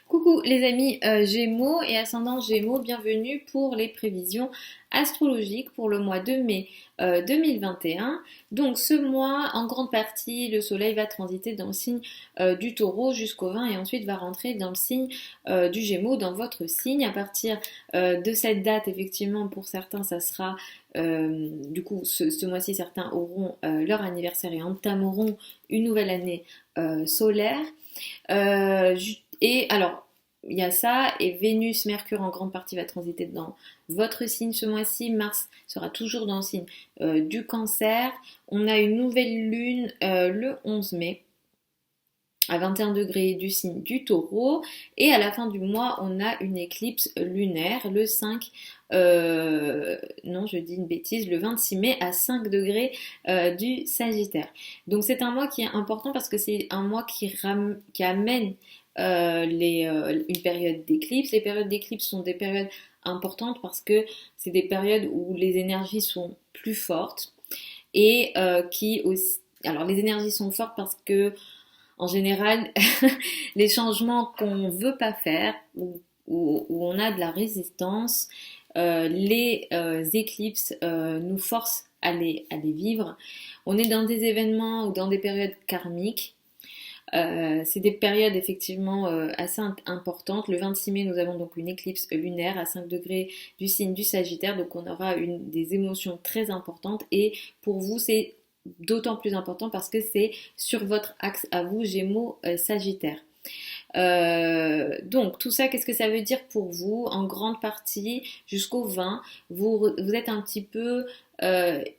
Coucou les amis Gémeaux et ascendant Gémeaux, bienvenue pour les prévisions astrologiques pour le mois de mai 2021. Donc ce mois, en grande partie, le soleil va transiter dans le signe du taureau jusqu'au 20 et ensuite va rentrer dans le signe du Gémeaux, dans votre signe. À partir de cette date, effectivement, pour certains, ça sera... du coup, ce mois-ci, certains auront leur anniversaire et entameront une nouvelle année solaire. Et alors, il y a ça, et Vénus, Mercure en grande partie va transiter dans votre signe ce mois-ci. Mars sera toujours dans le signe du Cancer. On a une nouvelle lune le 11 mai à 21 degrés du signe du Taureau. Et à la fin du mois, on a une éclipse lunaire le 5 non, je dis une bêtise, le 26 mai à 5 degrés du Sagittaire. Donc c'est un mois qui est important parce que c'est un mois qui amène une période d'éclipse. Les périodes d'éclipse sont des périodes importantes parce que c'est des périodes où les énergies sont plus fortes et qui aussi... Alors les énergies sont fortes parce que en général, les changements qu'on ne veut pas faire, où on a de la résistance, les éclipses nous forcent à les vivre. On est dans des événements ou dans des périodes karmiques. C'est des périodes effectivement assez importantes. Le 26 mai, nous avons donc une éclipse lunaire à 5 degrés du signe du Sagittaire. Donc on aura des émotions très importantes. Et pour vous, c'est d'autant plus important parce que c'est sur votre axe à vous, Gémeaux, Sagittaire. Donc tout ça, qu'est-ce que ça veut dire pour vous? En grande partie, jusqu'au 20, vous êtes un petit peu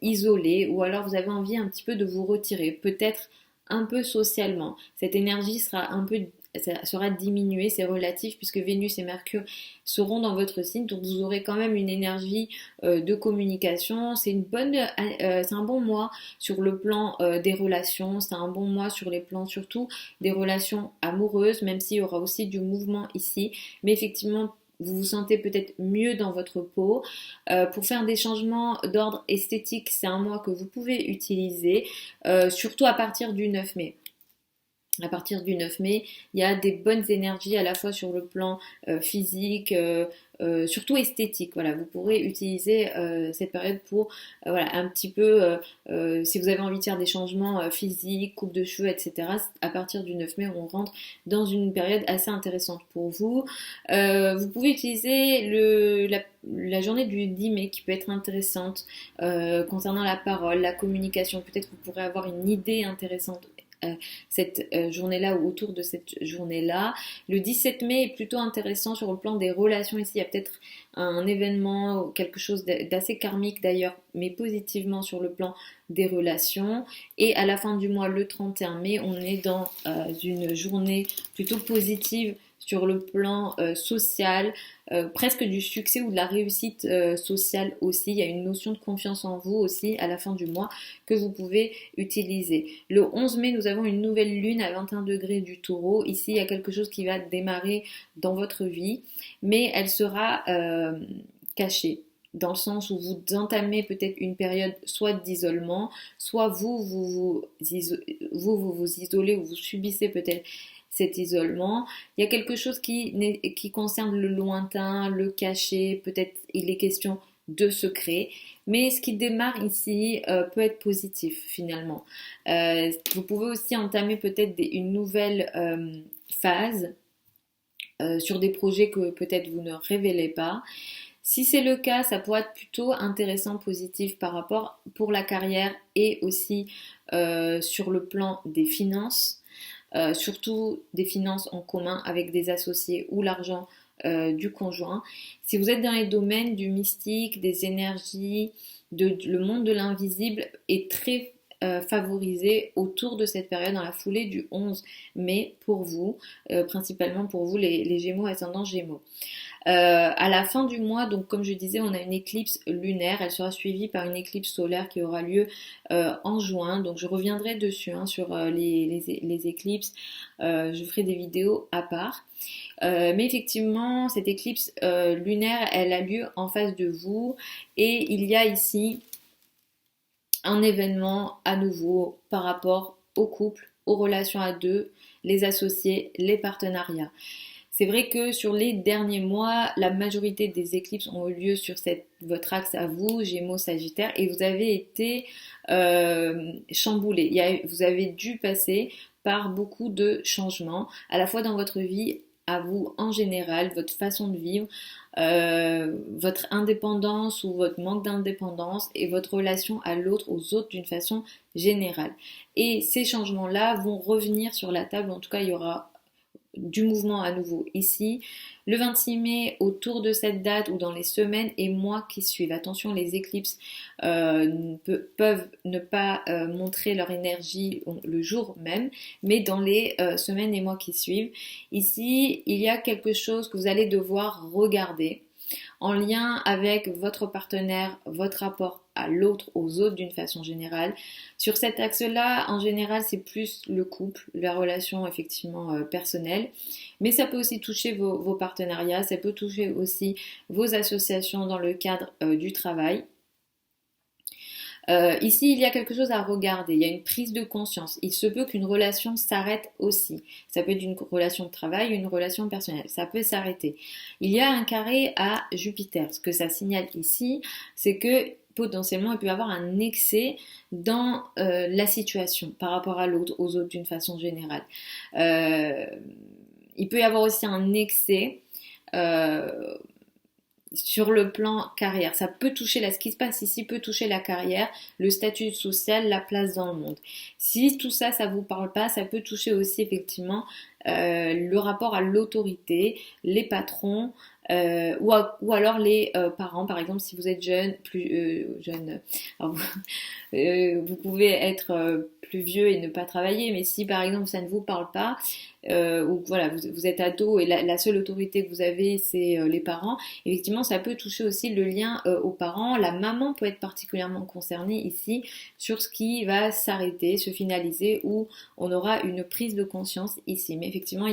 isolé ou alors vous avez envie un petit peu de vous retirer, peut-être un peu socialement. Cette énergie sera diminuée, c'est relatif puisque Vénus et Mercure seront dans votre signe, donc vous aurez quand même une énergie de communication. C'est un bon mois sur le plan des relations, c'est un bon mois sur les plans surtout des relations amoureuses, même s'il y aura aussi du mouvement ici, mais effectivement vous vous sentez peut-être mieux dans votre peau. Pour faire des changements d'ordre esthétique, c'est un mois que vous pouvez utiliser, surtout à partir du 9 mai. À partir du 9 mai, il y a des bonnes énergies à la fois sur le plan physique, surtout esthétique. Voilà, vous pourrez utiliser cette période pour voilà, un petit peu, si vous avez envie de faire des changements physiques, coupe de cheveux, etc. À partir du 9 mai, on rentre dans une période assez intéressante pour vous. Vous pouvez utiliser la journée du 10 mai qui peut être intéressante concernant la parole, la communication. Peut-être que vous pourrez avoir une idée intéressante cette journée-là ou autour de cette journée-là. Le 17 mai est plutôt intéressant sur le plan des relations. Ici, il y a peut-être un événement, quelque chose d'assez karmique d'ailleurs, mais positivement sur le plan des relations. Et à la fin du mois, le 31 mai, on est dans une journée plutôt positive sur le plan social, presque du succès ou de la réussite sociale aussi. Il y a une notion de confiance en vous aussi à la fin du mois que vous pouvez utiliser. Le 11 mai, nous avons une nouvelle lune à 21 degrés du Taureau. Ici, il y a quelque chose qui va démarrer dans votre vie, mais elle sera cachée dans le sens où vous entamez peut-être une période soit d'isolement, soit vous isolez ou vous subissez peut-être cet isolement. Il y a quelque chose qui concerne le lointain, le caché, peut-être il est question de secret, mais ce qui démarre ici peut être positif finalement. Vous pouvez aussi entamer peut-être une nouvelle phase sur des projets que peut-être vous ne révélez pas. Si c'est le cas, ça pourrait être plutôt intéressant, positif par rapport pour la carrière et aussi sur le plan des finances. Surtout des finances en commun avec des associés ou l'argent du conjoint. Si vous êtes dans les domaines du mystique, des énergies, le monde de l'invisible est très favorisé autour de cette période dans la foulée du 11 mai pour vous, principalement pour vous les Gémeaux ascendant Gémeaux. À la fin du mois, donc comme je disais, on a une éclipse lunaire. Elle sera suivie par une éclipse solaire qui aura lieu en juin. Donc je reviendrai dessus sur les éclipses. Je ferai des vidéos à part. Mais effectivement, cette éclipse lunaire, elle a lieu en face de vous. Et il y a ici un événement à nouveau par rapport au couple, aux relations à deux, les associés, les partenariats. C'est vrai que sur les derniers mois, la majorité des éclipses ont eu lieu sur votre axe à vous, Gémeaux, Sagittaire, et vous avez été chamboulé. Vous avez dû passer par beaucoup de changements, à la fois dans votre vie, à vous en général, votre façon de vivre, votre indépendance ou votre manque d'indépendance et votre relation à l'autre, aux autres d'une façon générale. Et ces changements-là vont revenir sur la table, en tout cas il y aura du mouvement à nouveau ici. Le 26 mai, autour de cette date ou dans les semaines et mois qui suivent. Attention, les éclipses peuvent ne pas montrer leur énergie le jour même, mais dans les semaines et mois qui suivent. Ici, il y a quelque chose que vous allez devoir regarder en lien avec votre partenaire, votre rapport à l'autre, aux autres d'une façon générale. Sur cet axe-là, en général, c'est plus le couple, la relation effectivement personnelle, mais ça peut aussi toucher vos partenariats, ça peut toucher aussi vos associations dans le cadre du travail. Ici, il y a quelque chose à regarder, il y a une prise de conscience. Il se peut qu'une relation s'arrête aussi. Ça peut être une relation de travail, une relation personnelle. Ça peut s'arrêter. Il y a un carré à Jupiter. Ce que ça signale ici, c'est que potentiellement, il peut y avoir un excès dans la situation par rapport à l'autre, aux autres d'une façon générale. Il peut y avoir aussi un excès sur le plan carrière. Ça peut toucher, ce qui se passe ici peut toucher la carrière, le statut social, la place dans le monde. Si tout ça, ça vous parle pas, ça peut toucher aussi effectivement le rapport à l'autorité, les patrons, ou alors les parents, par exemple, si vous êtes jeune, plus jeune, alors, vous pouvez être plus vieux et ne pas travailler, mais si par exemple ça ne vous parle pas, ou voilà, vous êtes ado et la seule autorité que vous avez c'est les parents, effectivement ça peut toucher aussi le lien aux parents. La maman peut être particulièrement concernée ici sur ce qui va s'arrêter, se finaliser, ou on aura une prise de conscience ici. Mais effectivement,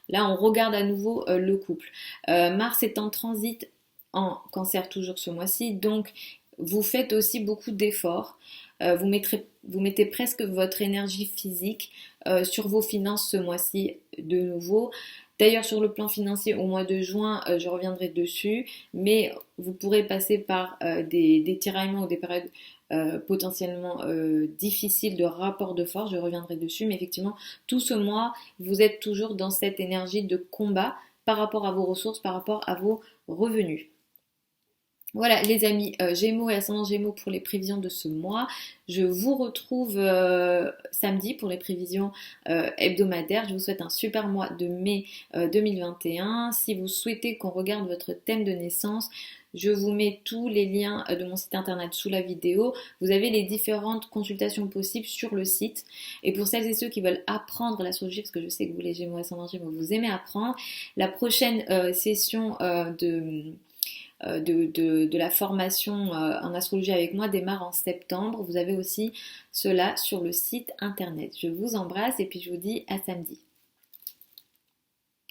là on regarde à nouveau le couple. Mars est en transit en Cancer toujours ce mois-ci, donc vous faites aussi beaucoup d'efforts. Vous mettez presque votre énergie physique sur vos finances ce mois-ci de nouveau. D'ailleurs, sur le plan financier, au mois de juin, je reviendrai dessus, mais vous pourrez passer par des tiraillements ou des périodes potentiellement difficiles de rapport de force, je reviendrai dessus, mais effectivement, tout ce mois, vous êtes toujours dans cette énergie de combat par rapport à vos ressources, par rapport à vos revenus. Voilà les amis, Gémeaux et ascendant Gémeaux pour les prévisions de ce mois. Je vous retrouve samedi pour les prévisions hebdomadaires. Je vous souhaite un super mois de mai 2021. Si vous souhaitez qu'on regarde votre thème de naissance, je vous mets tous les liens de mon site internet sous la vidéo. Vous avez les différentes consultations possibles sur le site. Et pour celles et ceux qui veulent apprendre l'astrologie, parce que je sais que vous les Gémeaux, ascendant Gémeaux, vous aimez apprendre, la prochaine session de la formation en astrologie avec moi démarre en septembre. Vous avez aussi cela sur le site internet. Je vous embrasse et puis je vous dis à samedi.